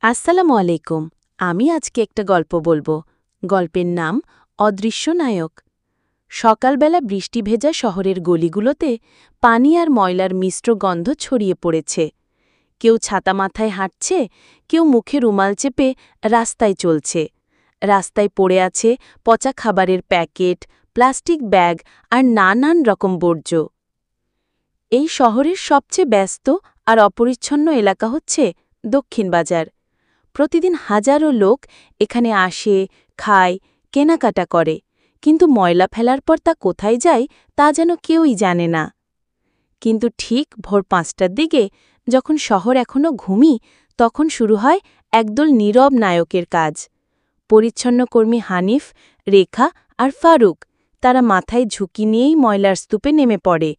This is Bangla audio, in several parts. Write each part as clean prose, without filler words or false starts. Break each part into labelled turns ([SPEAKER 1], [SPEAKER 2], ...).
[SPEAKER 1] আসসালামু আলাইকুম। আমি আজকে একটা গল্প বলবো। গল্পের নাম অদৃশ্য নায়ক। সকালবেলা বৃষ্টি ভেজা শহরের গলিগুলোতে পানি আর ময়লার মিশ্র গন্ধ ছড়িয়ে পড়েছে। কেউ ছাতা মাথায় হাঁটছে, কেউ মুখে রুমাল চেপে রাস্তায় চলছে। রাস্তায় পড়ে আছে পচা খাবারের প্যাকেট, প্লাস্টিক ব্যাগ আর নানান রকম বর্জ্য। এই শহরের সবচেয়ে ব্যস্ত আর অপরিচ্ছন্ন এলাকা হচ্ছে দক্ষিণ বাজার। প্রতিদিন হাজারো লোক এখানে আসে, খায়, কেনাকাটা করে, কিন্তু ময়লা ফেলার পর তা কোথায় যায় তা যেন কেউই জানে না। কিন্তু ঠিক ভোর ৫টার দিকে, যখন শহর এখনও ঘুমি, তখন শুরু হয় একদল নীরব নায়কের কাজ। পরিচ্ছন্ন কর্মী হানিফ, রেখা আর ফারুক, তারা মাথায় ঝুঁকি নিয়েই ময়লার স্তূপে নেমে পড়ে।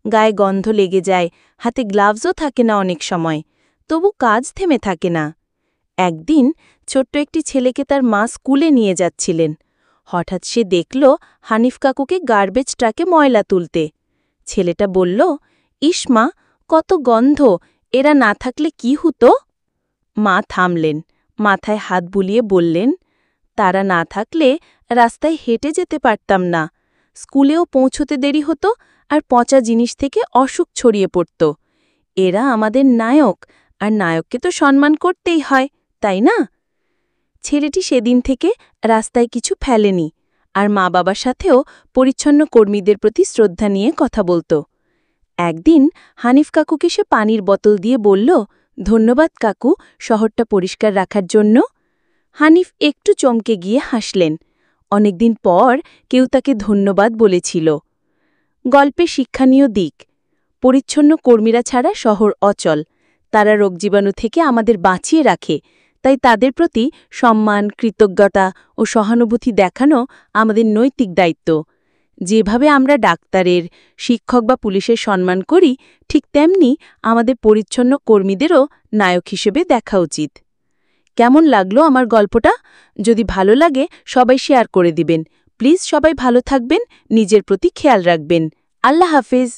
[SPEAKER 1] গায়ে গন্ধ লেগে যায়, হাতে গ্লাভসও থাকে না অনেক সময়, তবু কাজ থেমে থাকে না। একদিন ছোট্ট একটি ছেলেকে তার মা স্কুলে নিয়ে যাচ্ছিলেন। হঠাৎ সে দেখল হানিফ কাকুকে গার্বেজ ট্রাকে ময়লা তুলতে। ছেলেটা বলল, ইস মা, কত গন্ধ, এরা না থাকলে কি হতো? মা থামলেন, মাথায় হাত বুলিয়ে বললেন, তারা না থাকলে রাস্তায় হেঁটে যেতে পারতাম না, স্কুলেও পৌঁছতে দেরি হতো, আর পচা জিনিস থেকে অসুখ ছড়িয়ে পড়ত। এরা আমাদের নায়ক, আর নায়ককে তো সম্মান করতেই হয়, তাই না? ছেলেটি সেদিন থেকে রাস্তায় কিছু ফেলেনি, আর মা বাবার সাথেও পরিচ্ছন্ন কর্মীদের প্রতি শ্রদ্ধা নিয়ে কথা বলত। একদিন হানিফ কাকুকে সে পানির বোতল দিয়ে বলল, ধন্যবাদ কাকু, শহরটা পরিষ্কার রাখার জন্য। হানিফ একটু চমকে গিয়ে হাসলেন। অনেকদিন পর কেউ তাকে ধন্যবাদ বলেছিল। গল্পে শিক্ষণীয় দিক: পরিচ্ছন্ন কর্মীরা ছাড়া শহর অচল। তারা রোগজীবাণু থেকে আমাদের বাঁচিয়ে রাখে, তাই তাদের প্রতি সম্মান, কৃতজ্ঞতা ও সহানুভূতি দেখানো আমাদের নৈতিক দায়িত্ব। যেভাবে আমরা ডাক্তারের, শিক্ষক বা পুলিশের সম্মান করি, ঠিক তেমনি আমাদের পরিচ্ছন্ন কর্মীদেরও নায়ক হিসেবে দেখা উচিত। কেমন লাগলো আমার গল্পটা? যদি ভালো লাগে সবাই শেয়ার করে দিবেন। প্লিজ সবাই ভালো থাকবেন, নিজের প্রতি খেয়াল রাখবেন। আল্লাহ হাফেজ।